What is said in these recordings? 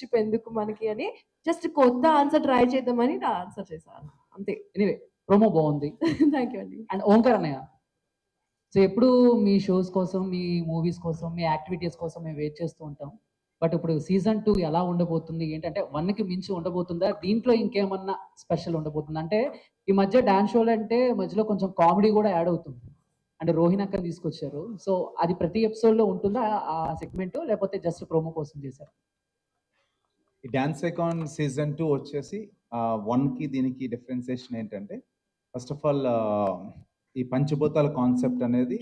Friendship ఎందుకు మనకి అని జస్ట్ కొత్త ఆన్సర్ ట్రై చేద్దామని నా ఆన్సర్ చేశాను అంతే. ఎనీవే ప్రోమో బాగుంది. థ్యాంక్ యూ అండి. అండ్ ఓంకార్ అన్నయ్య, సో ఎప్పుడు మీ షోస్ కోసం, మీ మూవీస్ కోసం, మీ యాక్టివిటీస్ కోసం మేము వెయిట్ చేస్తూ ఉంటాం. బట్ ఇప్పుడు సీజన్ 2 ఎలా ఉండబోతుంది, ఏంటంటే 1కి మించి ఉండబోతుందా, దీంట్లో ఇంకేమన్నా స్పెషల్ ఉండబోతుందా? అంటే ఈ మధ్య డాన్స్ షోలు అంటే మధ్యలో కొంచెం కామెడీ కూడా యాడ్ అవుతుంది. అంటే రోహిణి అక్కని తీసుకొచ్చారు. సో అది ప్రతి ఎపిసోడ్లో ఉంటుందా ఆ సెగ్మెంట్, లేకపోతే జస్ట్ ప్రోమో కోసం చేశారు? ఈ డాన్స్ ఐకాన్ సీజన్ 2 వచ్చేసి 1కి దీనికి డిఫరెన్సియేషన్ ఏంటంటే, ఫస్ట్ ఆఫ్ ఆల్ ఈ పంచభూతాల కాన్సెప్ట్ అనేది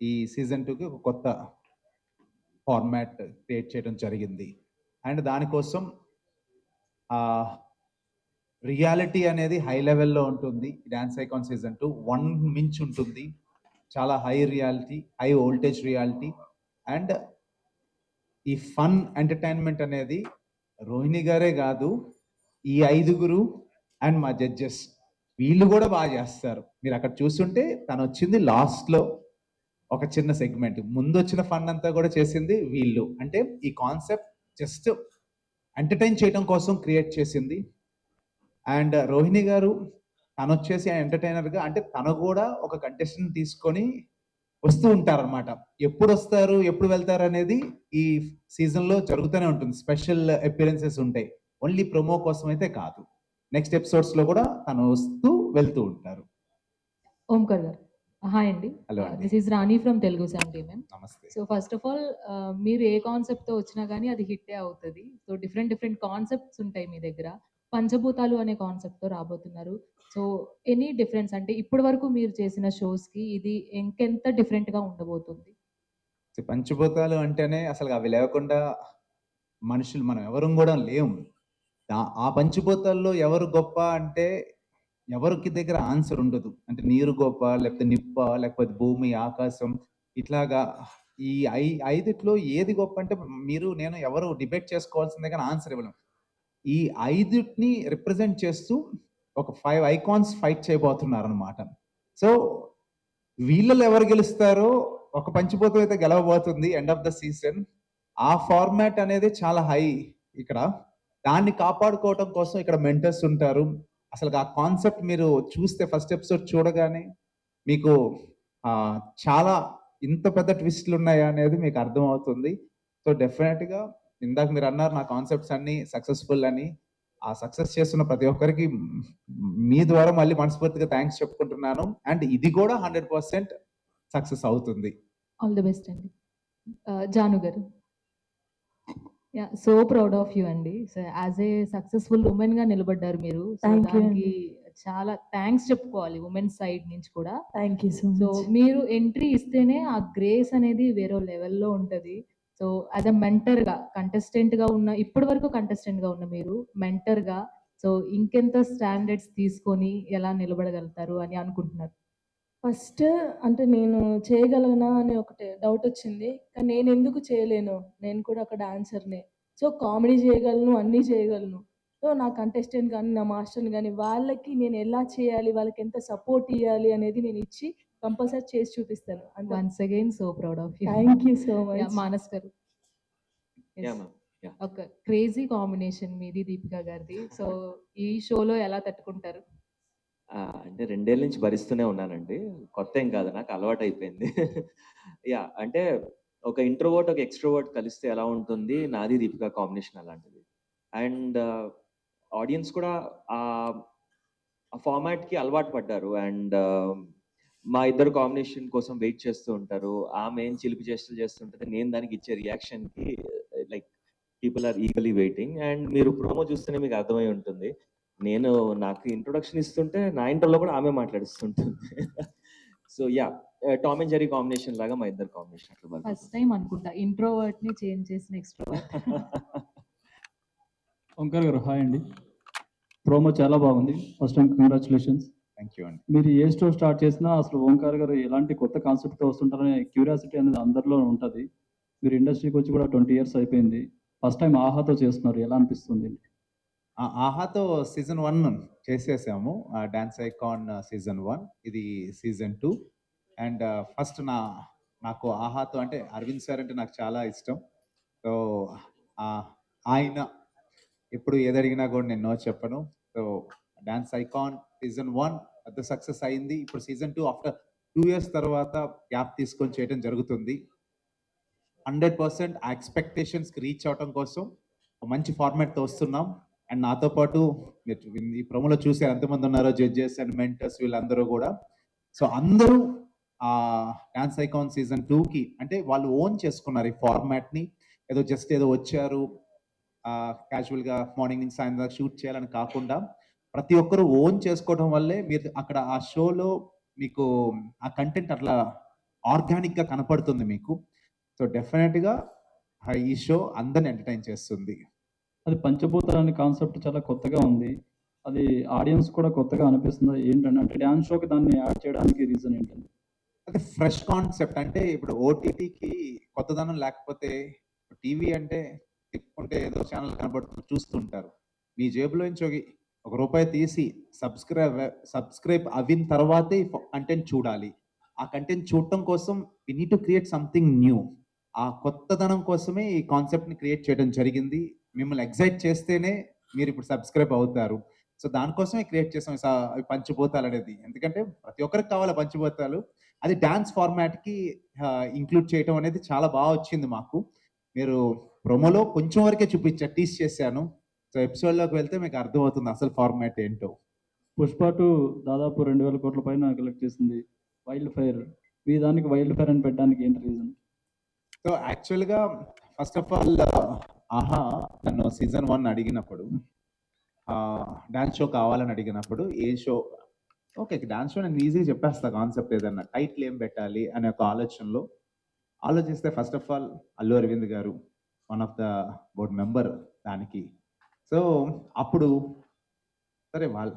ఈ సీజన్ 2కి ఒక కొత్త ఫార్మాట్ క్రియేట్ చేయడం జరిగింది. అండ్ దానికోసం రియాలిటీ అనేది హై లెవెల్లో ఉంటుంది. డాన్స్ ఐకాన్ సీజన్ 2 1 మించి ఉంటుంది. చాలా high reality, high voltage reality. And ఈ ఫన్ ఎంటర్టైన్మెంట్ అనేది రోహిణి గారే కాదు, ఈ 5గురు అండ్ మా జడ్జెస్ వీళ్ళు కూడా బాగా చేస్తారు. మీరు అక్కడ చూస్తుంటే తను వచ్చింది లాస్ట్లో ఒక చిన్న సెగ్మెంట్, ముందు వచ్చిన ఫన్ అంతా కూడా చేసింది వీళ్ళు. అంటే ఈ కాన్సెప్ట్ జస్ట్ ఎంటర్టైన్ చేయడం కోసం క్రియేట్ చేసింది. అండ్ రోహిణి గారు తను వచ్చేసి ఎంటర్టైనర్గా, అంటే తను కూడా ఒక కంటెస్టెంట్ తీసుకొని వస్తూ ఉంటారనమాట. ఎప్పుడు వస్తారు, ఎప్పుడు వెళ్తారు అనేది ఈ సీజన్లో జరుగుతూనే ఉంటుంది. స్పెషల్ అపియరెన్సెస్ ఉంటాయి, ఓన్లీ ప్రొమో కోసం అయితే కాదు. నెక్స్ట్ ఎపిసోడ్స్లో కూడా తను వస్తూ వెళ్తూ ఉంటారు. ఓంకార్ గారు హాయ్ అండి. హలో అండి. This is Rani from Telugu 70 ma'am. నమస్తే. సో ఫస్ట్ ఆఫ్ ఆల్ మీరు ఏ కాన్సెప్ట్తో వచ్చినా కానీ అది హిట్టే అవుతుంది. సో డిఫరెంట్ కాన్సెప్ట్స్ ఉంటాయి మీ దగ్గర. పంచభూతాలు అనే కాన్సెప్ట్తో రాబోతున్నారు. సో ఎనీ డిఫరెన్స్ అంటే ఇప్పటి వరకు మీరు చేసిన షోస్కి ఇది ఇంకెంత డిఫరెంట్గా ఉండబోతుంది? పంచభూతాలు అంటేనే అసలు అవి లేకుండా మనుషులు మనం ఎవరు కూడా లేము. ఆ పంచభూతాల్లో ఎవరు గొప్ప అంటే ఎవరికి దగ్గర ఆన్సర్ ఉండదు. అంటే నీరు గొప్ప, లేకపోతే నిప్ప, లేకపోతే భూమి, ఆకాశం, ఇట్లాగా ఈ ఐదిట్లో ఏది గొప్ప అంటే మీరు నేను ఎవరు డిబేట్ చేసుకోవాల్సిందే కానీ ఆన్సర్ ఇవ్వలేం. ఈ ఐదుని రిప్రజెంట్ చేస్తూ ఒక 5 ఐకాన్స్ ఫైట్ చేయబోతున్నారు అనమాట. సో వీళ్ళలో ఎవరు గెలుస్తారో ఒక పంచభూతం అయితే గెలవబోతుంది ఎండ్ ఆఫ్ ద సీజన్. ఆ ఫార్మాట్ అనేది చాలా హై ఇక్కడ. దాన్ని కాపాడుకోవడం కోసం ఇక్కడ మెంటర్స్ ఉంటారు. అసలు ఆ కాన్సెప్ట్ మీరు చూస్తే ఫస్ట్ ఎపిసోడ్ చూడగానే మీకు చాలా ఇంత పెద్ద ట్విస్ట్లు ఉన్నాయా అనేది మీకు అర్థమవుతుంది. సో డెఫినెట్గా ఇందాక మీరు అన్నారు నా కాన్సెప్ట్స్ అన్ని సక్సెస్ఫుల్ అని. ఆ సక్సెస్ చేస్తున్న ప్రతి ఒక్కరికి మీ ద్వారా మళ్ళీ మనస్ఫూర్తిగా థ్యాంక్స్ చెప్పుకుంటున్నాను. అండ్ ఇది కూడా 100% సక్సెస్ అవుతుంది. ఆల్ ది బెస్ట్ అండి. జాను గారు, yeah so proud of you అండి. So as a successful women గా నిలబడ్డారు మీరు. దానికి చాలా థ్యాంక్స్ చెప్పుకోవాలి ఉమెన్ సైడ్ నుంచి కూడా. థ్యాంక్ యూ సో మీరు ఎంట్రీ ఇస్తేనే ఆ గ్రేస్ అనేది వేరే లెవెల్లో ఉంటుంది. సో యాజ్ అ మెంటర్గా కంటెస్టెంట్గా ఉన్న ఇప్పటి వరకు కంటెస్టెంట్గా ఉన్న మీరు మెంటర్గా సో ఇంకెంత స్టాండర్డ్స్ తీసుకొని ఎలా నిలబడగలుగుతారు అని అనుకుంటున్నారు? ఫస్ట్ అంటే నేను చేయగలనా అని ఒకటి డౌట్ వచ్చింది. కానీ నేను ఎందుకు చేయలేను, నేను కూడా ఒక డాన్సర్నే. సో కామెడీ చేయగలను, అన్నీ చేయగలను. సో నా కంటెస్టెంట్ కానీ నా మాస్టర్ని కానీ వాళ్ళకి నేను ఎలా చేయాలి, వాళ్ళకి ఎంత సపోర్ట్ ఇవ్వాలి అనేది నేను ఇచ్చి కంపల్సరీ చేసి చూపిస్తాను. Once again so proud of you. Thank you so much. Manas గారు, ఒక క్రేజీ కాంబినేషన్ మీది దీపిక గారిది. సో ఈ షోలో ఎలా తట్టుకుంటారు? అంటే 2 ఏళ్ల నుంచి భరిస్తూనే ఉన్నానండి. కొత్త ఏం కాదు, నాకు అలవాటు అయిపోయింది. యా అంటే ఒక ఇంట్రోవర్ట్ ఒక ఎక్స్ట్రోవర్ట్ కలిస్తే ఎలా ఉంటుంది, నాది దీపిక కాంబినేషన్ అలాంటిది. అండ్ ఆడియన్స్ కూడా ఆ ఫార్మాట్కి అలవాటు పడ్డారు. అండ్ మా ఇద్దరు కాంబినేషన్ కోసం వెయిట్ చేస్తూ ఉంటారు. ఆమె ఏం చిలిపి చేష్టలు చేస్తుంటుంది, నేను దానికి ఇచ్చే రియాక్షన్కి like people are eagerly waiting. And మీరు ప్రోమో చూస్తేనే మీకు అర్థమై ఉంటుంది, నేను నాకు ఇంట్రొడక్షన్ ఇస్తుంటే నా ఇంటర్లో కూడా ఆమె మాట్లాడిస్తుంటుంది. So yeah Tom and Jerry combination లాగా మా ఇద్దరు కాంబినేషన్ అట్లా ఫస్ట్ టైం అనుకుంటా ఇంట్రోవర్ట్ ని చేంజ్ చేసిన ఎక్స్ట్రోవర్ట్. ఓంకార్ గారు హాయ్ అండి. ప్రోమో చాలా బాగుంది. First time congratulations. Thank you అండి. మీరు ఏ స్టోర్ స్టార్ట్ చేసినా అసలు ఓంకార్ గారు ఎలాంటి కొత్త కాన్సెప్ట్తో వస్తుంటారనే క్యూరియాసిటీ అనేది అందరిలో ఉంటుంది. మీరు ఇండస్ట్రీకి వచ్చి కూడా 20 years అయిపోయింది. ఫస్ట్ టైం ఆహాతో చేస్తున్నారు, ఎలా అనిపిస్తుంది? ఆహాతో సీజన్ 1 చేసేసాము, డాన్స్ ఐకాన్ సీజన్ 1, ఇది సీజన్ 2. అండ్ ఫస్ట్ నాకు ఆహాతో అంటే అరవింద్ సార్ అంటే నాకు చాలా ఇష్టం. సో ఆయన ఎప్పుడు ఏదడిగినా కూడా నేను నో చెప్పను. సో డాన్స్ ఐకాన్ సీజన్ 1 పెద్ద సక్సెస్ అయింది. ఇప్పుడు సీజన్ 2 ఆఫ్టర్ 2 years తర్వాత గ్యాప్ తీసుకొని చేయడం జరుగుతుంది. 100% ఆ ఎక్స్పెక్టేషన్స్కి రీచ్ అవడం కోసం ఒక మంచి ఫార్మాట్తో వస్తున్నాం. అండ్ నాతో పాటు మీరు ఈ ప్రోమోలో చూసారు ఎంతమంది ఉన్నారో జడ్జెస్ అండ్ మెంటర్స్ వీళ్ళందరూ కూడా. సో అందరూ ఆ డాన్స్ ఐకాన్ సీజన్ 2కి అంటే వాళ్ళు ఓన్ చేసుకున్నారు ఈ ఫార్మాట్ని. ఏదో జస్ట్ ఏదో వచ్చారు క్యాజువల్గా మార్నింగ్ నుంచి సాయంత్రం దాకా షూట్ చేయాలని కాకుండా ప్రతి ఒక్కరు ఓన్ చేసుకోవడం వల్లే మీరు అక్కడ ఆ షోలో మీకు ఆ కంటెంట్ అట్లా ఆర్గానిక్గా కనపడుతుంది మీకు. సో డెఫినెట్గా ఈ షో అందరిని ఎంటర్టైన్ చేస్తుంది. అది పంచభూతాలు అనే కాన్సెప్ట్ చాలా కొత్తగా ఉంది. అది ఆడియన్స్ కూడా కొత్తగా అనిపిస్తుంది. ఏంటంటే అంటే డ్యాన్స్ షోకి దాన్ని యాడ్ చేయడానికి రీజన్ ఏంటంటే అది ఫ్రెష్ కాన్సెప్ట్. అంటే ఇప్పుడు ఓటీటీకి కొత్తదనం లేకపోతే టీవీ అంటే తిప్పుకుంటే ఏదో ఛానల్ కనబడుతూ చూస్తుంటారు. మీ జేబులో నుంచి ఒక రూపాయి తీసి సబ్స్క్రైబ్ అయిన తర్వాతే కంటెంట్ చూడాలి. ఆ కంటెంట్ చూడటం కోసం we need to create something new. ఆ కొత్తదనం కోసమే ఈ కాన్సెప్ట్ని క్రియేట్ చేయడం జరిగింది. మిమ్మల్ని ఎగ్జైట్ చేస్తేనే మీరు ఇప్పుడు సబ్స్క్రైబ్ అవుతారు. సో దానికోసమే క్రియేట్ చేసాం ఈ పంచభూతాలు అనేది. ఎందుకంటే ప్రతి ఒక్కరికి కావాలి పంచభూతాలు. అది డాన్స్ ఫార్మాట్కి ఇంక్లూడ్ చేయడం అనేది చాలా బాగా వచ్చింది మాకు. మీరు ప్రోమోలో కొంచెం వరకే టీస్ చేశాను. సో ఎపిసోడ్లోకి వెళ్తే మీకు అర్థమవుతుంది అసలు ఫార్మాట్ ఏంటో. పుష్ప 2 దాదాపు 2000 కోట్ల పైన కలెక్ట్ చేసింది. వైల్డ్ ఫైర్ మీ దానికి వైల్డ్ ఫైర్ అని పెట్టడానికి ఏంటి రీజన్? సో యాక్చువల్గా ఫస్ట్ ఆఫ్ ఆల్ ఆహా నన్ను సీజన్ 1 అడిగినప్పుడు డాన్స్ షో కావాలని అడిగినప్పుడు ఏ షో ఓకే డాన్స్ షో నేను ఈజీగా చెప్పేస్తా కాన్సెప్ట్ ఏదన్నా టైటిల్ ఏం పెట్టాలి అనే ఒక ఆలోచిస్తే first of all Allu Aravind గారు one of the board member దానికి. సో అప్పుడు సరే వాళ్ళ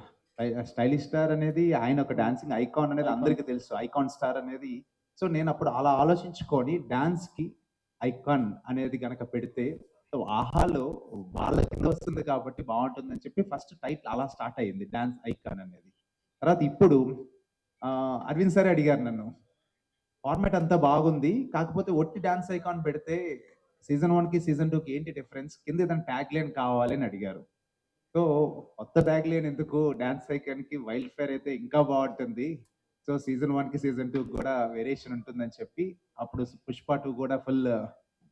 స్టైలిష్ స్టార్ అనేది ఆయన ఒక డాన్సింగ్ ఐకాన్ అనేది అందరికీ తెలుసు, ఐకాన్ స్టార్ అనేది. సో నేను అప్పుడు అలా ఆలోచించుకొని డాన్స్కి ఐకాన్ అనేది కనుక పెడితే ఆహాలో వాళ్ళ కింద వస్తుంది కాబట్టి బాగుంటుందని చెప్పి ఫస్ట్ టైటిల్ అలా స్టార్ట్ అయ్యింది డాన్స్ ఐకాన్ అనేది. తర్వాత ఇప్పుడు అరవింద్ సారే అడిగారు నన్ను, ఫార్మాట్ అంతా బాగుంది కాకపోతే ఒట్టి డాన్స్ ఐకాన్ పెడితే సీజన్ 1కి సీజన్ 2కి ఏంటి డిఫరెన్స్, కింద ఏదైనా ట్యాగ్ లైన్ కావాలి అని అడిగారు. సో కొత్త ట్యాగ్ లైన్ ఎందుకు, డాన్స్ ఐకాన్కి వైల్డ్ ఫైర్ అయితే ఇంకా బాగుంటుంది. సో సీజన్ 1కి సీజన్ 2 కూడా వేరియేషన్ ఉంటుందని చెప్పి అప్పుడు పుష్ప 2 కూడా ఫుల్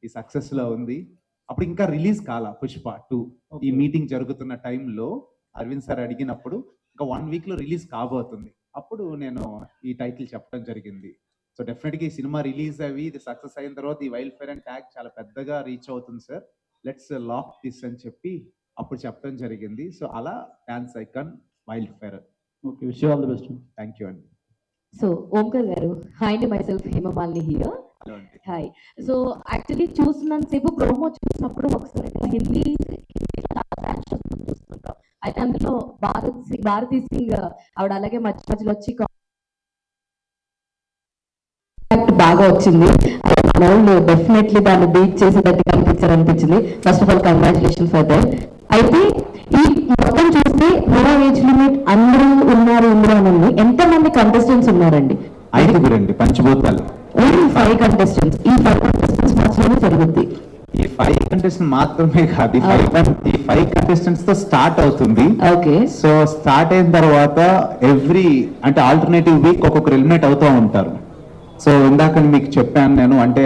ఈ సక్సెస్లో ఉంది. అప్పుడు ఇంకా రిలీజ్ కాల పుష్ప 2. ఈ మీటింగ్ జరుగుతున్న టైంలో అరవింద్ సార్ అడిగినప్పుడు ఇంకా 1 weekలో రిలీజ్ కాబోతుంది. అప్పుడు నేను ఈ టైటిల్ చెప్పడం జరిగింది. సో డెఫినెట్గా ఈ సినిమా రిలీజ్ అవి ఇది సక్సెస్ అయిన తర్వాత ఈ వైల్డ్ ఫైర్ అండ్ ట్యాగ్ చాలా పెద్దగా రీచ్ అవుతుంది సార్, లెట్స్ లాక్ దిస్ అని చెప్పి అప్పుడు చెప్పడం జరిగింది. సో అలా dance icon wild fire. Okay, wish you all the best. Thank you అండి. సో ఓంకర్ గారు, హాయ్ అండి, myself Hemamalini here. Hello అండి. హాయ్. సో యాక్చువల్లీ చూసినంతసేపు ప్రోమో చూసినప్పుడు ఒకసారి హిందీ చూస్తుంటాం. అయితే అందులో భారతీ సింగ్ ఆవిడ అలాగే మధ్య మధ్యలో వచ్చి బాగా వచ్చింది. వాళ్ళు డెఫినెట్లీ దాన్ని బీట్ చేసేటట్టు కనిపించారు అనిపించింది. First of all congratulation for that. అయితే ఈ మొత్తం చూస్తే నో ఏజ్ లిమిట్ అందరూ ఉన్నారు ఇందులో. ఎంతమంది కంటెస్టెంట్స్ ఉన్నారండి? 5 పంచభూతాలు. Only 5 contestants. ఈ 5 కంటెస్టెంట్స్ మాత్రమే జరుగుద్ది. ఈ 5 కంటెస్టెంట్ మాత్రమే కాదు, ఈ 5 కంటెస్టెంట్స్ తో స్టార్ట్ అవుతుంది. ఓకే. సో స్టార్ట్ అయిన తర్వాత ఎవ్రీ అంటే ఆల్టర్నేటివ్ వీక్ ఒక్కొక్కరు ఎలిమినేట్ అవుతూ ఉంటారు. సో ఇందాక మీకు చెప్పాను నేను అంటే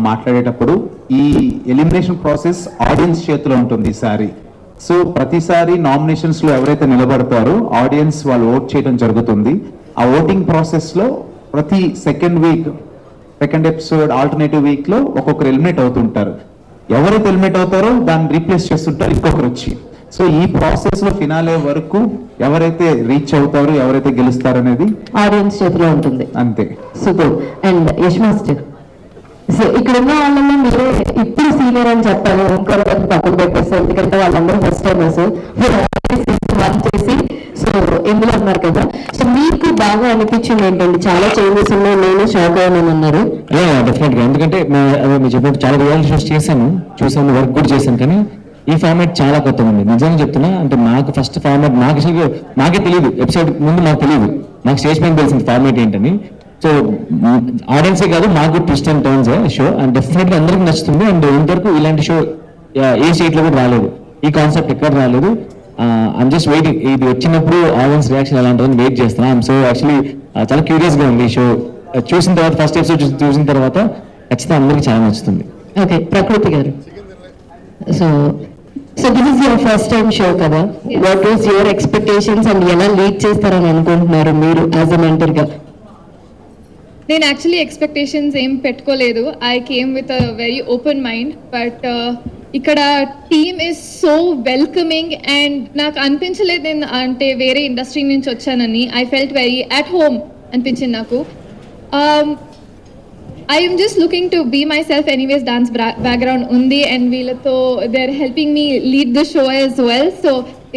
మాట్లాడేటప్పుడు ఈ ఎలిమినేషన్ ప్రాసెస్ ఆడియన్స్ చేతిలో ఉంటుంది ఈసారి. సో ప్రతిసారి నామినేషన్స్ లో ఎవరైతే నిలబడతారో ఆడియన్స్ వాళ్ళు ఓట్ చేయడం జరుగుతుంది. ఆ ఓటింగ్ ప్రాసెస్ లో ప్రతి సెకండ్ ఎపిసోడ్ ఆల్టర్నేటివ్ వీక్ లో ఒక్కొక్కరు ఎలిమినేట్ అవుతుంటారు. ఎవరైతే ఎలిమినేట్ అవుతారో దాన్ని రీప్లేస్ చేస్తుంటారు ఇంకొకరు వచ్చి. సో ఈ ప్రాసెస్ లో ఫినాలే వరకు ఎవరైతే రీచ్ అవుతారో ఎవరైతే గెలుస్తారు అనేది ఆడియన్స్ చేతిలో ఉంటుంది. అంతే. Super. And Yash master, so ఇక్కడ ఉన్న వాళ్ళలో మీరే ఇప్పుడు సీనియర్ అని చెప్పాలి, ఓంకార్ గారిని పక్కన పెట్టేస్తారు ఎందుకంటే వాళ్ళందరూ ఫస్ట్ టైమర్స్ చేసి సో ఎందులో ఉన్నారు కదా. సో మీకు బాగా అనిపించింది ఏంటండి? చాలా చేంజెస్ ఉన్నాయి, నేను షాక్ అయ్యాను అన్నారు. డెఫినెట్గా, ఎందుకంటే మీరు చెప్పినట్టు చాలా రియాలిటీ షోస్ చూసాను, వర్క్ కూడా చేశాను, కానీ ఈ ఫార్మాట్ చాలా కొత్తగా ఉంది. నిజంగా చెప్తున్నా, అంటే నాకు ఫస్ట్ ఫార్మాట్ నాకే తెలియదు, ఎపిసోడ్ ముందు నాకు తెలియదు, నాకు స్టేజ్ పైన తెలిసింది ఫార్మాట్ ఏంటని. సో ఆడియన్సే కాదు మాకు twist and turns show, and డెఫినెట్గా అందరికీ నచ్చుతుంది. అండ్ ఇంతవరకు ఇలాంటి షో ఏ స్టేట్లో కూడా రాలేదు, ఈ కాన్సెప్ట్ ఎక్కడ రాలేదు. ఐమ్ జస్ట్ వెయిటింగ్, ఇది వచ్చినప్పుడు ఆడియన్స్ రియాక్షన్ ఎలా ఉంటుందని వెయిట్ చేస్తున్నాను. సో యాక్చువల్లీ చాలా క్యూరియస్గా ఉంది ఈ షో. చూసిన తర్వాత ఫస్ట్ ఎపిసోడ్ చూసిన తర్వాత ఖచ్చితంగా అందరికీ చాలా నచ్చుతుంది. ఓకే, ప్రకృతి గారు. So this is your first time show కదా, what was your expectations and ఎలా లీడ్ చేస్తారని అనుకుంటున్నారు మీరు యాజ్ ఎ మెంటర్ గా? నేను యాక్చువల్లీ ఎక్స్పెక్టేషన్స్ ఏం పెట్టుకోలేదు. I came with a very open mind. But ఇక్కడ team is so welcoming and నాకు అనిపించలేదు నేను అంటే వేరే ఇండస్ట్రీ నుంచి వచ్చానని. I felt very at home అనిపించింది నాకు. I'm just looking to be myself. Anyways dance background ఉంది అండ్ వీళ్ళతో they are helping me lead the show as well. So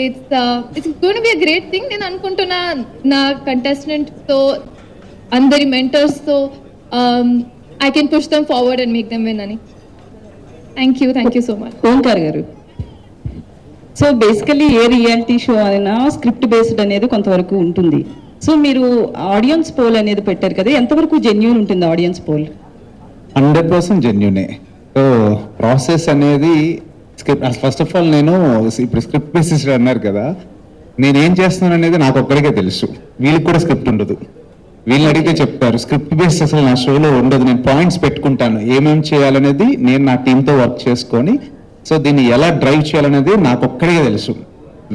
it's gonna be a great thing. నేను అనుకుంటున్నా నా కంటెస్టెంట్తో అందరి మెంటర్స్తో I can push them forward and make them win అని. Thank you so much. Omkar గారు. So basically a reality show అయినా script based అనేది కొంతవరకు ఉంటుంది. సో మీరు ఆడియన్స్ పోల్ అనేది పెట్టారు కదా, ఎంతవరకు జెన్యూన్ ఉంటుంది ఆడియన్స్ పోల్? 100% జెన్యునే. సో ప్రాసెస్ అనేది ఫస్ట్ ఆఫ్ ఆల్ నేను ఇప్పుడు స్క్రిప్ట్ బేసిస్ అన్నారు కదా, నేనేం చేస్తున్నాను అనేది నాకు ఒక్కడికే తెలుసు, వీళ్ళకి కూడా స్క్రిప్ట్ ఉండదు. వీళ్ళని అడిగితే చెప్తారు స్క్రిప్ట్ బేస్ అసలు నా షోలో ఉండదు. నేను పాయింట్స్ పెట్టుకుంటాను ఏమేమి చేయాలనేది, నేను నా టీంతో వర్క్ చేసుకొని సో దీన్ని ఎలా డ్రైవ్ చేయాలనేది నాకు ఒక్కడికే తెలుసు.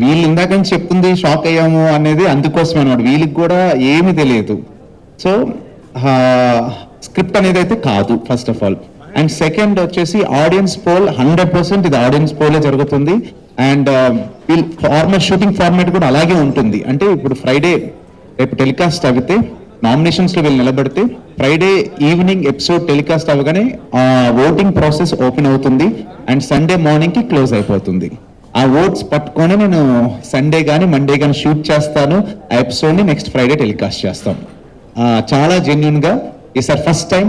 వీళ్ళు ఇందాక నుంచి చెప్తుంది షాక్ అయ్యాము అనేది అందుకోసమే అనమాట, వీళ్ళకి కూడా ఏమీ తెలియదు. సో స్క్రిప్ట్ అనేది అయితే కాదు first of all. And second వచ్చేసి ఆడియన్స్ పోల్ 100% ఇది ఆడియన్స్ పోలే జరుగుతుంది. అండ్ వీళ్ళు షూటింగ్ ఫార్మాట్ కూడా అలాగే ఉంటుంది. అంటే ఇప్పుడు ఫ్రైడే రేపు టెలికాస్ట్ అవితే నామినేషన్స్లో వీళ్ళు నిలబడితే ఫ్రైడే ఈవినింగ్ ఎపిసోడ్ టెలికాస్ట్ అవ్వగానే ఓటింగ్ ప్రాసెస్ ఓపెన్ అవుతుంది అండ్ సండే మార్నింగ్కి క్లోజ్ అయిపోతుంది. ఆ ఓట్స్ పట్టుకొని నేను సండే కానీ మండే కానీ షూట్ చేస్తాను. ఆ ఎపిసోడ్ని నెక్స్ట్ ఫ్రైడే టెలికాస్ట్ చేస్తాం. చాలా జెన్యున్గా ఈసారి ఫస్ట్ టైం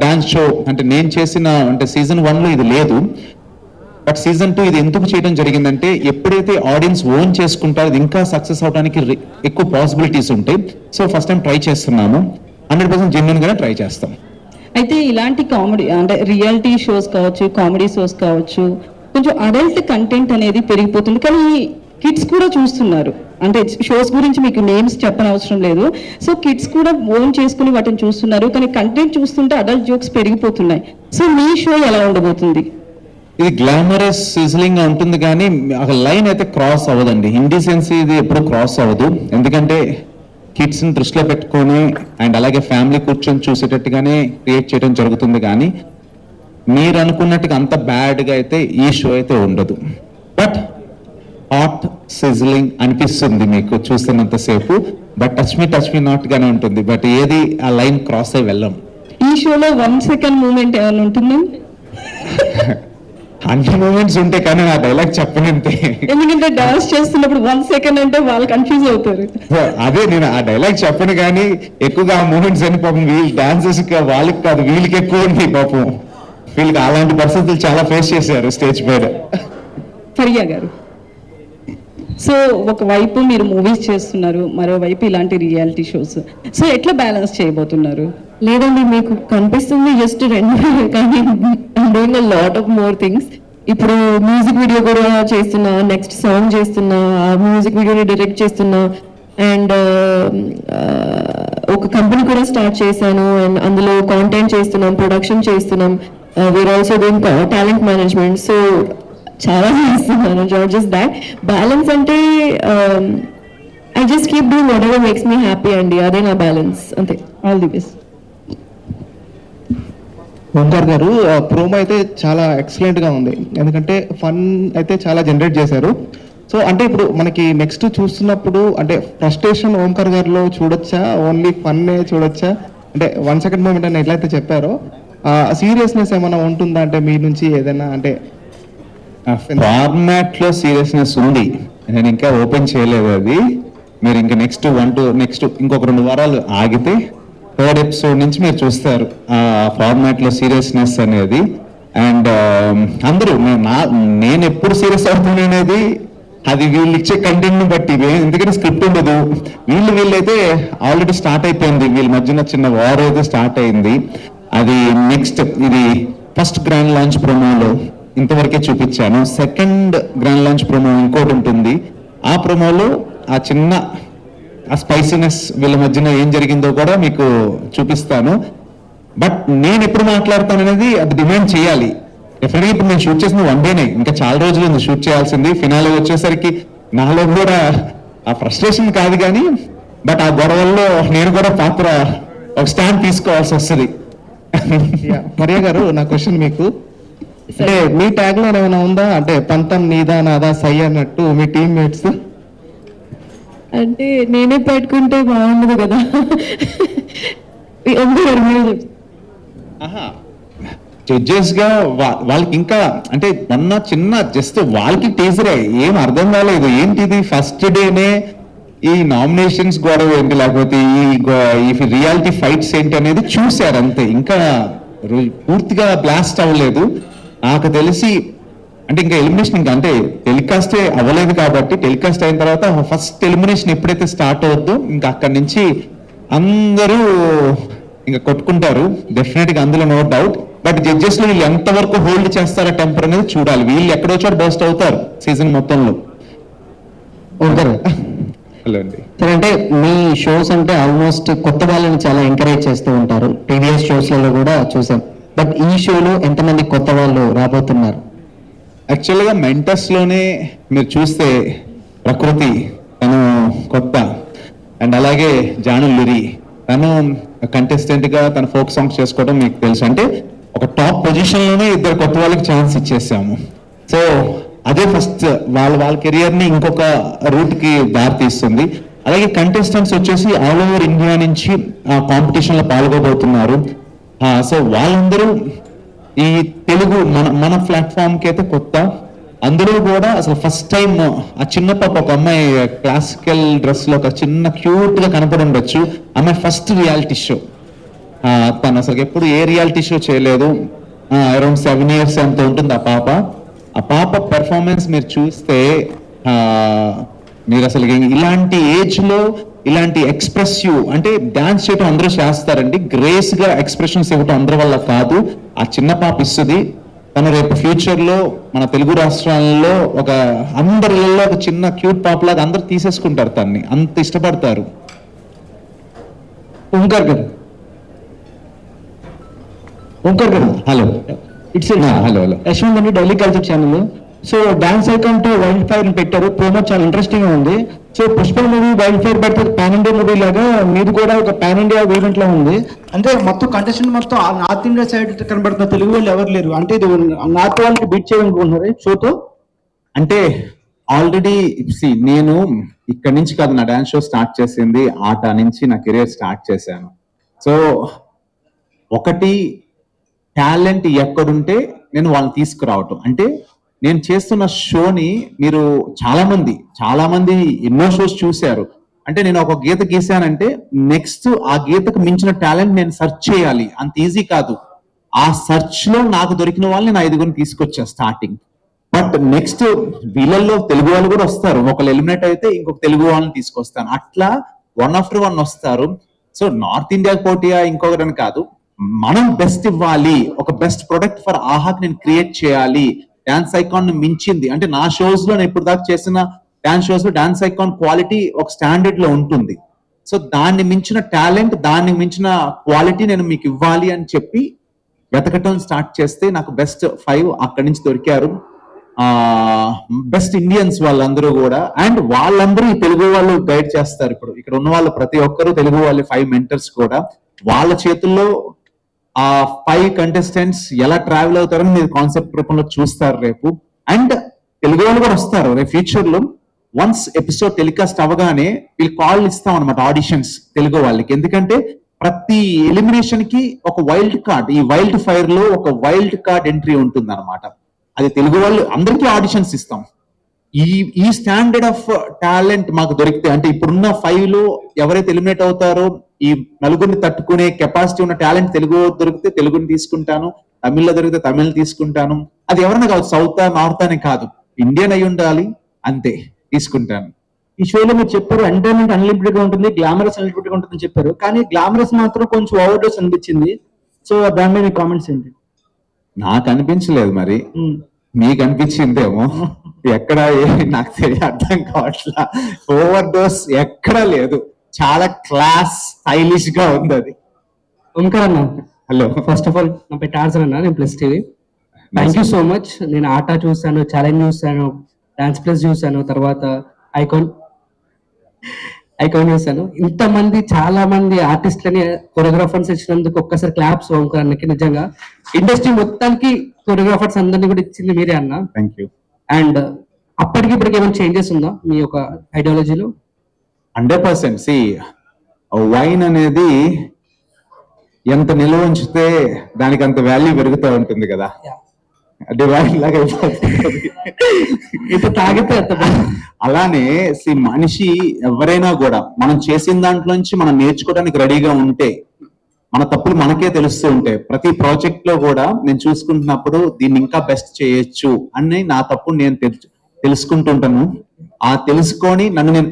డాన్స్ షో అంటే నేను చేసిన అంటే సీజన్ 1లో ఇది లేదు, బట్ సీజన్ 2 ఇది ఎందుకు చేయడం జరిగిందంటే ఎప్పుడైతే ఆడియన్స్ ఓన్ చేసుకుంటారో ఇది ఇంకా సక్సెస్ అవడానికి ఎక్కువ పాసిబిలిటీస్ ఉంటాయి. సో ఫస్ట్ టైం ట్రై చేస్తున్నాము, 100% జెన్యున్గానే ట్రై చేస్తాం. అయితే ఇలాంటి కామెడీ అంటే రియాలిటీ షోస్ కావచ్చు, కామెడీ షోస్ కావచ్చు, కొంచెం అడల్ట్ కంటెంట్ అనేది పెరిగిపోతుంది. కానీ కిడ్స్ కూడా చూస్తున్నారు. అంటే షోస్ గురించి మీకు నేమ్స్ చెప్పనవసరం లేదు. సో కిడ్స్ కూడా ఓన్ చేసుకుని వాటిని చూస్తున్నారు. కానీ కంటెంట్ చూస్తుంటే అడల్ట్ జోక్స్ పెరిగిపోతున్నాయి. సో మీ షో ఎలా ఉండబోతుంది? ఇది గ్లామరస్ సిజిలింగ్ గా ఉంటుంది కానీ ఒక లైన్ అయితే క్రాస్ అవ్వదండి. ఇండిసెన్సీ ఇది ఎప్పుడు క్రాస్ అవ్వదు. ఎందుకంటే కిడ్స్ని దృష్టిలో పెట్టుకొని అండ్ అలాగే ఫ్యామిలీ కూర్చొని చూసేటట్టుగానే క్రియేట్ చేయడం జరుగుతుంది. కానీ మీరు అనుకున్నట్టుగా అంత బ్యాడ్గా అయితే ఈ షో అయితే ఉండదు. బట్ హాట్ సిజిలింగ్ అనిపిస్తుంది మీకు చూస్తున్నంతసేపు. బట్ టచ్ మీ నాట్ గానే ఉంటుంది. బట్ ఏది ఆ లైన్ క్రాస్ అయి వెళ్ళం. ఈ షోలో 1 సెకండ్ మూమెంట్ ఏమైనా ఉంటుంది? 100 మూమెంట్స్ ఉంటాయి కానీ ఆ డైలాగ్ చెప్పనంతే. ఎందుకంటే డాన్స్ చేస్తున్నప్పుడు 1 సెకండ్ అంటే వాళ్ళు కన్ఫ్యూజ్ అవుతారు. అదే నేను ఆ డైలాగ్ చెప్పను కానీ ఎక్కువగా ఆ మూమెంట్స్ అని పాపం వీళ్ళు డాన్సెస్ వాళ్ళకి కాదు వీళ్ళకి ఎక్కువ ఉంది పాపం. వీళ్ళకి అలాంటి పరిస్థితులు చాలా ఫేస్ చేశారు స్టేజ్ మీద. ఫరియా గారు, సో ఒకవైపు మీరు మూవీస్ చేస్తున్నారు, మరోవైపు ఇలాంటి రియాలిటీ షోస్. సో ఎట్లా బ్యాలెన్స్ చేయబోతున్నారు? లేదండి, మీకు కనిపిస్తుంది జస్ట్ 2, కానీ I'm doing a lot of more things. ఇప్పుడు మ్యూజిక్ వీడియో కూడా చేస్తున్నా, నెక్స్ట్ సాంగ్ చేస్తున్నా, ఆ మ్యూజిక్ వీడియోని డైరెక్ట్ చేస్తున్నా, అండ్ ఒక కంపెనీ కూడా స్టార్ట్ చేశాను అండ్ అందులో కాంటెంట్ చేస్తున్నాం, ప్రొడక్షన్ చేస్తున్నాం. We are also doing talent management. So చాలా చేస్తున్నాను. Not just that. బ్యాలెన్స్ అంటే I just keep doing whatever makes me happy అండి, అదే నా బ్యాలెన్స్ అంతే. All the best. ఓంకార్ గారు, ప్రోమో అయితే చాలా ఎక్సలెంట్గా ఉంది. ఎందుకంటే ఫన్ అయితే చాలా జనరేట్ చేశారు. సో అంటే ఇప్పుడు మనకి నెక్స్ట్ చూస్తున్నప్పుడు అంటే ఫ్రస్ట్రేషన్ ఓంకార్ గారిలో చూడొచ్చా, ఓన్లీ ఫన్నే చూడొచ్చా? అంటే 1 సెకండ్ మూమెంట్ అని ఎట్లయితే చెప్పారో సీరియస్నెస్ ఏమైనా ఉంటుందా? అంటే మీ నుంచి ఏదైనా అంటే ఫార్మాట్ లో సీరియస్నెస్ ఉంది, నేను ఇంకా ఓపెన్ చేయలేదు అది. మీరు ఇంకా నెక్స్ట్ ఇంకొక 2 వారాలు ఆగితే 3rd ఎపిసోడ్ నుంచి మీరు చూస్తారు ఆ ఫార్మాట్ లో సీరియస్నెస్ అనేది. అండ్ అందరూ నేను ఎప్పుడు సీరియస్ అవుతుంది అనేది అది వీళ్ళు ఇచ్చే కంటెంట్ ని బట్టి, ఎందుకంటే స్క్రిప్ట్ ఉండదు. వీళ్ళైతే ఆల్రెడీ స్టార్ట్ అయిపోయింది, వీళ్ళ మధ్యన చిన్న వార్ అయితే స్టార్ట్ అయింది. అది నెక్స్ట్ ఇది ఫస్ట్ గ్రాండ్ లాంచ్ ప్రోమోలో ఇంతవరకే చూపించాను. సెకండ్ గ్రాండ్ లాంచ్ ప్రోమో ఇంకోటి ఉంటుంది. ఆ ప్రోమోలో ఆ చిన్న ఆ స్పైసీనెస్ వీళ్ళ మధ్యన ఏం జరిగిందో కూడా మీకు చూపిస్తాను. బట్ నేను ఎప్పుడు మాట్లాడతాను అనేది అది డిమాండ్ చేయాలి. డెఫినెట్గా ఇప్పుడు నేను షూట్ చేసిన 1 డేనే, ఇంకా చాలా రోజులు ఉంది షూట్ చేయాల్సింది. ఫినాలే వచ్చేసరికి నాలో కూడా ఆ ఫ్రస్ట్రేషన్ కాదు కానీ, బట్ ఆ గొడవల్లో నేను కూడా పాత్ర ఒక స్టాండ్ తీసుకోవాల్సి వస్తుంది. మరియా గారు, నా క్వశ్చన్ మీకు, అంటే మీ ట్యాగ్ లో ఏమైనా ఉందా, అంటే పంతం నీదా నాదా సై అన్నట్టు మీ టీమ్మేట్స్? అంటే నేనే పెట్టుకుంటే బాగుండదు కదా. జడ్జెస్ గా వాళ్ళకి ఇంకా అంటే మొన్న చిన్న జస్ట్ వాళ్ళకి టీజరే ఏం అర్థం కాలేదు. ఏంటిది ఫస్ట్ డేనే ఈ నామినేషన్స్ గొడవ ఏంటి, లేకపోతే ఈ రియాలిటీ ఫైట్స్ ఏంటి అనేది చూశారు అంతే. ఇంకా పూర్తిగా బ్లాస్ట్ అవ్వలేదు నాకు తెలిసి. అంటే ఇంకా ఎలిమినేషన్ ఇంకా అంటే టెలికాస్టే అవ్వలేదు కాబట్టి, టెలికాస్ట్ అయిన తర్వాత ఫస్ట్ ఎలిమినేషన్ ఎప్పుడైతే స్టార్ట్ అవుద్దో ఇంకా అక్కడి నుంచి అందరూ ఇంకా కొట్టుకుంటారు డెఫినెట్ గా, అందులో నో డౌట్. బట్ జడ్జెస్ లో వీళ్ళు ఎంతవరకు హోల్డ్ చేస్తారా టెంపర్ అనేది చూడాలి. వీళ్ళు ఎక్కడో చోట బస్ట్ అవుతారు సీజన్ మొత్తంలో. హలో అండి. సరే, అంటే మీ షోస్ అంటే ఆల్మోస్ట్ కొత్త వాళ్ళని చాలా ఎంకరేజ్ చేస్తూ ఉంటారు, ప్రీవియస్ షోస్లలో కూడా చూసాం. బట్ ఈ షోలో ఎంతమంది కొత్త వాళ్ళు రాబోతున్నారు? యాక్చువల్గా మెంటర్స్ లోనే మీరు చూస్తే ప్రకృతి తను కొత్త, అండ్ అలాగే జానులురి తను కంటెస్టెంట్ గా తన ఫోక్ సాంగ్స్ చేసుకోవడం మీకు తెలుసు. అంటే ఒక టాప్ పొజిషన్ లోనే 2 కొత్త వాళ్ళకి ఛాన్స్ ఇచ్చేసాము. సో అదే ఫస్ట్ వాళ్ళ కెరియర్ ని ఇంకొక రూట్ కి దారి తీస్తుంది. అలాగే కంటెస్టెంట్స్ వచ్చేసి ఆల్ ఓవర్ ఇండియా నుంచి కాంపిటీషన్ లో పాల్గొబోతున్నారు. సో వాళ్ళందరూ ఈ తెలుగు మన ప్లాట్ఫామ్ కి అయితే కొత్త. అందులో కూడా అసలు ఫస్ట్ టైం ఆ చిన్న పాప, ఒక అమ్మాయి క్లాసికల్ డ్రెస్ లో ఒక చిన్న క్యూట్ గా కనపడి ఉండొచ్చు, అమ్మాయి ఫస్ట్ రియాలిటీ షో. తను అసలు ఎప్పుడు ఏ రియాలిటీ షో చేయలేదు. అరౌండ్ 7 years ఎంత ఉంటుంది ఆ పాప పెర్ఫార్మెన్స్ మీరు చూస్తే మీరు అసలు ఇలాంటి ఏజ్ లో ఇలాంటి ఎక్స్ప్రెసివ్, అంటే డాన్స్ చేయటం అందరూ చేస్తారండి, గ్రేస్ గా ఎక్స్ప్రెషన్స్ ఇవ్వటం అందరి వల్ల కాదు, ఆ చిన్న పాప ఇస్తుంది. తను రేపు ఫ్యూచర్ లో మన తెలుగు రాష్ట్రాల్లో ఒక అందరిలో ఒక చిన్న క్యూట్ పాప లాగా అందరు తీసేసుకుంటారు, తన్ని అంత ఇష్టపడతారు. ఓంకార్ గారు, హలో. It's hello. యశ్వంత్ అండి, Daily Culture channel. So Dance Icon to wildfire పెట్టారు, ప్రోమో చాలా ఇంట్రెస్టింగ్ గా ఉంది. So Pushpa movie wildfire pan పాన్ ఇండియా మూవీ లాగా మీది కూడా ఒక పాన్ ఇండియా ఈవెంట్ లా ఉంది. అంటే మొత్తం కంటెస్టెంట్ మొత్తం నార్త్ ఇండియా సైడ్ కనబడుతున్న తెలుగు వాళ్ళు ఎవరు లేరు. అంటే ఇది నార్త్ వాళ్ళకి బీట్ చేయాలనుకుంటున్నారు షోతో. అంటే ఆల్రెడీ నేను ఇక్కడ నుంచి కాదు నా డాన్స్ షో స్టార్ట్ చేసింది, ఆట నుంచి నా కెరియర్ స్టార్ట్ చేశాను. సో ఒకటి టాలెంట్ ఎక్కడుంటే నేను వాళ్ళని తీసుకురావటం. అంటే నేను చేస్తున్న షోని మీరు చాలా మంది ఎన్నో షోస్ చూశారు. అంటే నేను ఒక గీత గీసానంటే నెక్స్ట్ ఆ గీతకు మించిన టాలెంట్ నేను సెర్చ్ చేయాలి, అంత ఈజీ కాదు. ఆ సెర్చ్ లో నాకు దొరికిన వాళ్ళని నా 5 తీసుకొచ్చా స్టార్టింగ్. బట్ నెక్స్ట్ వీళ్ళల్లో తెలుగు వాళ్ళు కూడా వస్తారు, ఒకళ్ళు ఎలిమినేట్ అయితే ఇంకొక తెలుగు వాళ్ళని తీసుకొస్తాను, అట్లా 1 after 1 వస్తారు. సో నార్త్ ఇండియా పోటీయా ఇంకొకరని కాదు, మనం బెస్ట్ ఇవ్వాలి, ఒక బెస్ట్ ప్రొడక్ట్ ఫర్ ఆహాకి నేను క్రియేట్ చేయాలి. డాన్స్ ఐకాన్ మించింది అంటే నా షోస్ లో నేను ఇప్పుడు దాకా చేసిన డాన్స్ షోస్ లో డాన్స్ ఐకాన్ క్వాలిటీ ఒక స్టాండర్డ్ లో ఉంటుంది. సో దాన్ని మించిన టాలెంట్, దాన్ని మించిన క్వాలిటీ నేను మీకు ఇవ్వాలి అని చెప్పి వెతకటం స్టార్ట్ చేస్తే నాకు బెస్ట్ 5 అక్కడి నుంచి దొరికారు. బెస్ట్ ఇండియన్స్ వాళ్ళందరూ కూడా, అండ్ వాళ్ళందరూ ఈ తెలుగు వాళ్ళు గైడ్ చేస్తారు. ఇప్పుడు ఇక్కడ ఉన్న వాళ్ళు ప్రతి ఒక్కరు తెలుగు వాళ్ళు 5 మెంటర్స్ కూడా, వాళ్ళ చేతుల్లో ఆ 5 కంటెస్టెంట్స్ ఎలా ట్రావెల్ అవుతారని మీరు కాన్సెప్ట్ రూపంలో చూస్తారు రేపు. అండ్ తెలుగు వాళ్ళు కూడా వస్తారు రేపు ఫ్యూచర్ లో. వన్స్ ఎపిసోడ్ టెలికాస్ట్ అవగానే వీళ్ళు కాల్ ఇస్తాం అనమాట ఆడిషన్స్ తెలుగు వాళ్ళకి. ఎందుకంటే ప్రతి ఎలిమినేషన్ కి ఒక వైల్డ్ కార్డ్, ఈ వైల్డ్ ఫైర్ లో ఒక వైల్డ్ కార్డ్ ఎంట్రీ ఉంటుంది అనమాట. అది తెలుగు వాళ్ళు అందరికీ ఆడిషన్స్ ఇస్తాం. ఈ స్టాండర్డ్ ఆఫ్ టాలెంట్ మాకు దొరికితే, అంటే ఇప్పుడున్న 5 లో ఎవరైతే ఎలిమినేట్ అవుతారో ఈ నలుగురిని తట్టుకునే కెపాసిటీ ఉన్న టాలెంట్ తెలుగు దొరికితే తెలుగుని తీసుకుంటాను, తమిళ్లో దొరికితే తమిళ్ తీసుకుంటాను. అది ఎవరైనా కాదు, సౌత్ నార్త్ అని కాదు, ఇండియన్ అయి ఉండాలి అంతే, తీసుకుంటాను. ఈ షోలో మీరు చెప్పారు ఎంటర్టైన్మెంట్ అన్లిమిటెడ్ గా ఉంటుంది, గ్లామరస్ అన్లిమిటెడ్ గా ఉంటుందని చెప్పారు, కానీ గ్లామరస్ మాత్రం కొంచెం ఓవర్ డోస్ అనిపించింది. సో దాని మీద మీ కామెంట్స్ ఏంటి? నాకు అనిపించలేదు మరి. మీకు అనిపించిందేమో, ఎక్కడ నాకు అర్థం కావట్లా. ఓవర్ డోస్ ఎక్కడ లేదు, చాలా క్లాస్ స్టైలిష్ గా ఉంది అది. ఓంకార్ అన్న, హలో, ఫస్ట్ ఆఫ్ ఆల్ నా పేరు టార్జన్ అన్న, నేను plus TV. Thank you so much. నేను ఆట చూసాను, ఛాలెంజ్ చూసాను, డాన్స్ ప్లస్ చూసాను, తర్వాత ఐకాన్ చూసాను. ఇంతమంది చాలా మంది ఆర్టిస్ట్లని కొరియోగ్రాఫర్స్ ఇచ్చినందుకు ఒక్కసారి క్లాప్స్ ఓంకార్ అన్నకి. నిజంగా ఇండస్ట్రీ మొత్తానికి కొరియోగ్రాఫర్స్ అందరినీ కూడా ఇచ్చింది మీరే అన్న. Thank you. అండ్ అప్పటికి ఇప్పటికి ఏమైనా చేంజెస్ ఉందా మీ యొక్క ఐడియాలజీలో? 100%. సి వైన్ అనేది ఎంత నిల్వ ఉంచితే దానికి అంత వాల్యూ పెరుగుతూ ఉంటుంది కదా, డివైన్ లాగా తాగితే అలానే మనిషి ఎవరైనా కూడా మనం చేసిన దాంట్లోంచి మనం నేర్చుకోవడానికి రెడీగా ఉంటే, మన తప్పులు మనకే తెలుస్తూ ఉంటాయి. ప్రతి ప్రాజెక్ట్ లో కూడా నేను చూసుకుంటున్నప్పుడు దీన్ని ఇంకా బెస్ట్ చేయొచ్చు అని నా తప్పు నేను తెలుసుకుంటుంటాను. ఆ తెలుసుకొని నన్ను నేను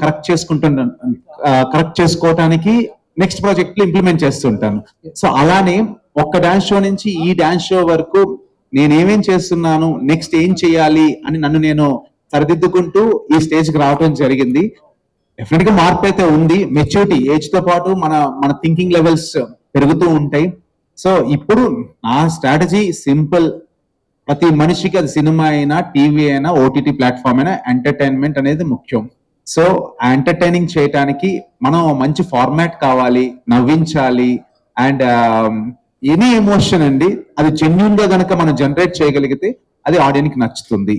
కరెక్ట్ చేసుకోవటానికి నెక్స్ట్ ప్రాజెక్ట్ లో ఇంప్లిమెంట్ చేస్తుంటాను. సో అలానే ఒక్క డాన్స్ షో నుంచి ఈ డాన్స్ షో వరకు నేనేమేం చేస్తున్నాను, నెక్స్ట్ ఏం చేయాలి అని నన్ను నేను సరిదిద్దుకుంటూ ఈ స్టేజ్ కి రావడం జరిగింది. డెఫినెట్ గా మార్పు అయితే ఉంది. మెచ్యూరిటీ ఏజ్ తో పాటు మన థింకింగ్ లెవెల్స్ పెరుగుతూ ఉంటాయి. సో ఇప్పుడు నా స్ట్రాటజీ సింపుల్. ప్రతి మనిషికి అది సినిమా అయినా, టీవీ అయినా, ఓటీటీ ప్లాట్ఫామ్ అయినా ఎంటర్టైన్మెంట్ అనేది ముఖ్యం. సో ఆ ఎంటర్టైనింగ్ చేయటానికి మనం మంచి ఫార్మాట్ కావాలి, నవ్వించాలి. అండ్ ఎనీ ఎమోషన్ అండి, అది జెన్యూన్ గా గనక మనం జనరేట్ చేయగలిగితే అది ఆడియన్స్ కి నచ్చుతుంది.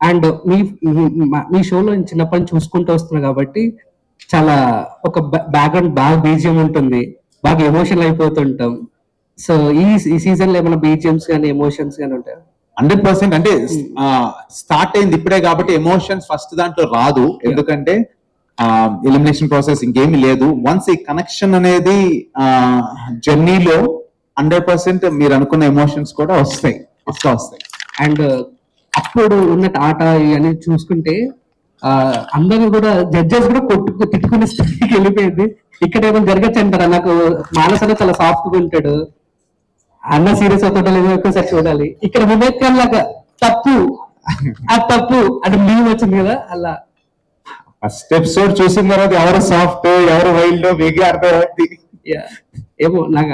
అండ్ మీ షోలో చిన్నప్పటి నుంచి చూసుకుంటూ వస్తున్నా కాబట్టి చాలా ఒక బ్యాక్గ్రౌండ్ బాగా బీజియం ఉంటుంది, బాగా ఎమోషనల్ అయిపోతుంటాం. సో ఈ సీజన్ లో ఏమైనా బీజిఎంస్ కానీ ఎమోషన్స్ కానీ ఉంటాయి? 100%. అంటే స్టార్ట్ అయింది ఇప్పుడే కాబట్టి ఎమోషన్స్ ఫస్ట్ దాంట్లో రాదు, ఎందుకంటే ఎలిమినేషన్ ప్రాసెస్ ఇంకేమీ లేదు. వన్స్ ఈ కనెక్షన్ అనేది జర్నీలో 100% మీరు అనుకున్న ఎమోషన్స్ కూడా వస్తాయి. అండ్ అప్పుడు ఉన్న ఆట ఇవన్నీ చూసుకుంటే అందరూ కూడా జడ్జెస్ కూడా తిట్టుకునే స్థితికి వెళ్ళిపోయింది. ఇక్కడ ఏమైనా జరగచ్చు అంటారా? నాకు మానసలో చాలా సాఫ్ట్ గా ఉంటాడు, అన్న సీరియస్ అవుతుంటా లేదో ఒక్కసారి చూడాలి. ఇక్కడ వివేక్ లాగా తప్పు అంటే లీవ్ వచ్చింది కదా, అలా ఫస్ట్ ఎపిసోడ్ చూసిన తర్వాత ఎవరు సాఫ్ట్ ఎవరు వైల్డ్ మీకు అర్థమవుతుంది. ఏమో నాకు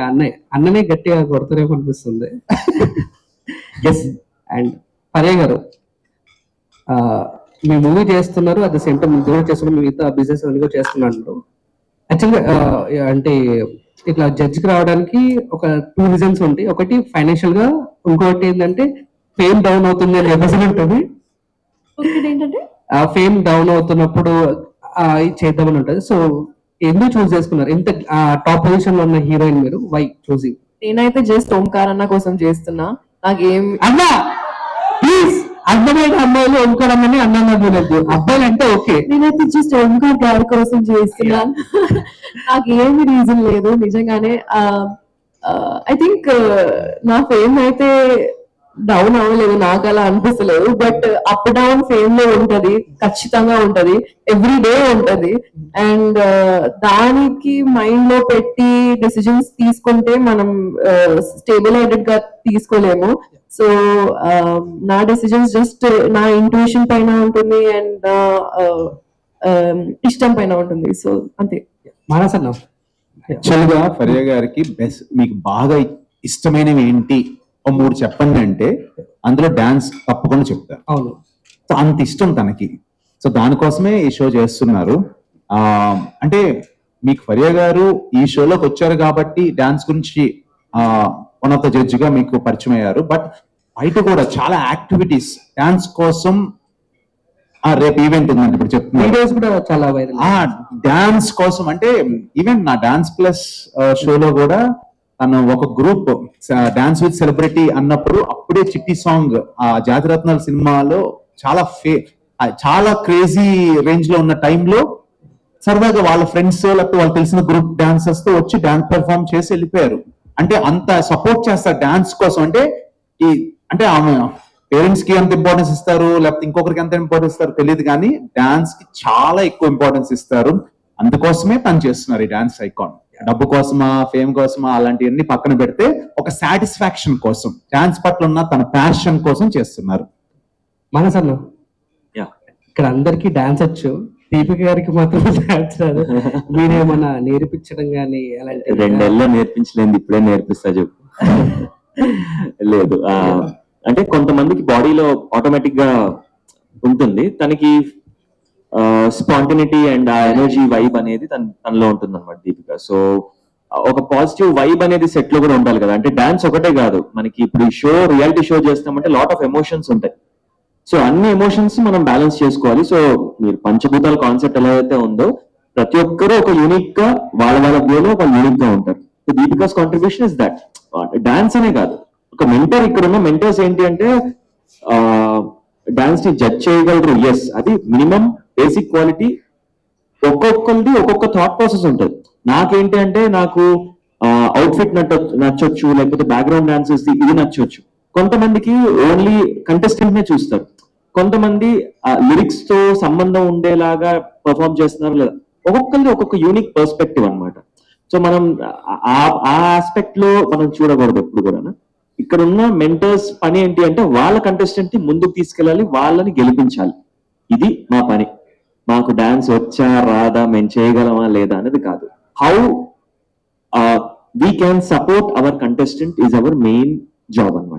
అన్ననే గట్టిగా కొడతారేమో అనిపిస్తుంది. అండ్ పర్య గారు, మీ మూవీ చేస్తున్నారు, అట్ ద సేమ్ టైం చేస్తున్నారు, మిగతా బిజినెస్ అన్ని కూడా చేస్తున్నారు. యాక్చువల్గా అంటే ఇట్లా జడ్జికి రావడానికి ఒక 2 రీజన్స్ ఉంటాయి. ఒకటి ఫైనాన్షియల్ గా, ఇంకోటి ఏంటంటే ఫేమ్ డౌన్ అవుతుంది అనే ఎపిసోడ్ ఉంటుంది. ఏంటంటే ఫేమ్ డౌన్ అవుతున్నప్పుడు చేద్దామని ఉంటుంది. సో ఎందుకు చూస్ చేసుకున్నారు? ఇంత టాప్ పొజిషన్ లో ఉన్న హీరోయిన్ మీరు, వై చూసింగ్? నేనైతే జస్ట్ ఓంకార్ అన్న కోసం చేస్తున్నా. నాకేం అన్నా ప్లీజ్, అందమైన అమ్మాయిలు ఓంకార్ అన్నని అన్నలేదు, అబ్బాయిలు అంటే ఓకే. నేనైతే జస్ట్ ఓంకార్ గారి కోసం చేస్తున్నాను. నాకేమి రీజన్ లేదు నిజంగానే. ఐ థింక్ నా ఫేమ్ అయితే డౌన్ అవ్వలేదు, నాకు అలా అనిపిస్తలేదు. బట్ అప్ డౌన్ ఫేమ్ లో ఉంటది, ఖచ్చితంగా ఉంటది, ఎవ్రీ డే ఉంటది. అండ్ దానికి మైండ్ లో పెట్టి డెసిజన్స్ తీసుకుంటే మనం స్టేబుల్ హెడెడ్ గా తీసుకోలేము. సో నా డెసిజన్స్ జస్ట్ నా ఇంట్యూషన్ పైన ఉంటుంది అండ్ ఇష్టం పైన ఉంటుంది. సో అంతే. మానసన్న, యాక్చువల్గా ఫరియా గారికి మీకు బాగా ఇష్టమైనవి ఏంటి ఓ 3 చెప్పండి అంటే అందులో డాన్స్ తప్పకుండా చెప్తారు. అవును, సో అంత ఇష్టం తనకి. సో దానికోసమే ఈ షో చేస్తున్నారు. అంటే మీకు ఫరియా గారు ఈ షోలోకి వచ్చారు కాబట్టి డాన్స్ గురించి వన్ ఆఫ్ ద జడ్జ్ గా మీకు పరిచయం అయ్యారు. బట్ బయట కూడా చాలా యాక్టివిటీస్ డాన్స్ కోసం. రేపు ఈవెంట్ ఉందండి, ఇప్పుడు చెప్తున్నా డాన్స్ కోసం. అంటే ఈవెన్ నా డాన్స్ ప్లస్ షోలో కూడా తను ఒక గ్రూప్ డాన్స్ విత్ సెలబ్రిటీ అన్నప్పుడు అప్పుడే చిట్టి సాంగ్ జాతిరత్నాల సినిమాలో చాలా క్రేజీ రేంజ్ లో ఉన్న టైంలో సరదాగా వాళ్ళ ఫ్రెండ్స్ లేకపోతే వాళ్ళు తెలిసిన గ్రూప్ డాన్సర్స్ తో వచ్చి డాన్స్ పెర్ఫార్మ్ చేసి వెళ్ళిపోయారు. అంటే అంత సపోర్ట్ చేస్తారు డాన్స్ కోసం. అంటే ఆమె పేరెంట్స్ కి ఎంత ఇంపార్టెన్స్ ఇస్తారు లేకపోతే ఇంకొకరికి ఎంత ఇంపార్టెన్స్ ఇస్తారు తెలియదు, కానీ డాన్స్ కి చాలా ఎక్కువ ఇంపార్టెన్స్ ఇస్తారు. అందుకోసమే తను చేస్తున్నారు ఈ డాన్స్ ఐకాన్. డబ్బు కోసమా, ఫేమ్ కోసమా అలాంటివన్నీ పక్కన పెడితే ఒక సాటిస్ఫాక్షన్ కోసం, డాన్స్ పట్ల ఉన్న తన ప్యాషన్ కోసం చేస్తున్నారు. మనసన్న ఇక్కడ అందరికి డాన్స్ వచ్చు, దీపిక గారికి మాత్రం డాన్స్ రాదు. మీరేమన్నా నేర్పించడం కానీ అలాంటి? 2 నెలల్లో నేర్పించలేదు, ఇప్పుడే నేర్పిస్తా చెప్పు. లేదు, అంటే కొంతమందికి బాడీలో ఆటోమేటిక్ గా ఉంటుంది, తనకి స్పాంటినిటీ అండ్ ఆ ఎనర్జీ వైబ్ అనేది తనలో ఉంటుంది అనమాట దీపిక. సో ఒక పాజిటివ్ వైబ్ అనేది సెట్ లో కూడా ఉండాలి కదా. అంటే డాన్స్ ఒకటే కాదు మనకి, ఇప్పుడు ఈ షో రియాలిటీ షో చేస్తామంటే లాట్ ఆఫ్ ఎమోషన్స్ ఉంటాయి. సో అన్ని ఎమోషన్స్ మనం బ్యాలెన్స్ చేసుకోవాలి. సో మీరు పంచభూతాల కాన్సెప్ట్ ఎలా అయితే ఉందో, ప్రతి ఒక్కరూ ఒక యూనిక్ గా వాళ్ళ వేలో ఒక యూనిక్ గా ఉంటారు. So Deepika's contribution is that. Dance అనే కాదు, ఒక మెంటర్, ఇక్కడ ఉన్న మెంటర్స్ ఏంటి అంటే డాన్స్ ని జడ్జ్ చేయగలరు. ఎస్, అది మినిమం బేసిక్ క్వాలిటీ. ఒక్కొక్కరిది ఒక్కొక్క థాట్ ప్రాసెస్ ఉంటుంది. నాకేంటి అంటే నాకు అవుట్ఫిట్ నచ్చొచ్చు, లేకపోతే బ్యాక్గ్రౌండ్ డాన్సెస్ ఇది నచ్చొచ్చు. కొంతమందికి ఓన్లీ కంటెస్టెంట్ నే చూస్తారు, కొంతమంది లిరిక్స్ తో సంబంధం ఉండేలాగా పర్ఫామ్ చేస్తున్నారు లేదా. ఒక్కొక్కరిది ఒక్కొక్క యూనిక్ పర్స్పెక్టివ్ అన్నమాట. సో మనం ఆ ఆస్పెక్ట్ లో మనం చూడకూడదు ఎప్పుడు కూడా. ఇక్కడ ఉన్న మెంటర్స్ పని ఏంటి అంటే వాళ్ళ కంటెస్టెంట్ ని ముందుకు తీసుకెళ్ళాలి, వాళ్ళని గెలిపించాలి. ఇది మా పని. మాకు డాన్స్ వచ్చా రాదా, మేము చేయగలమా లేదా అనేది కాదు. How we can support our contestant is our main job అన్నమాట.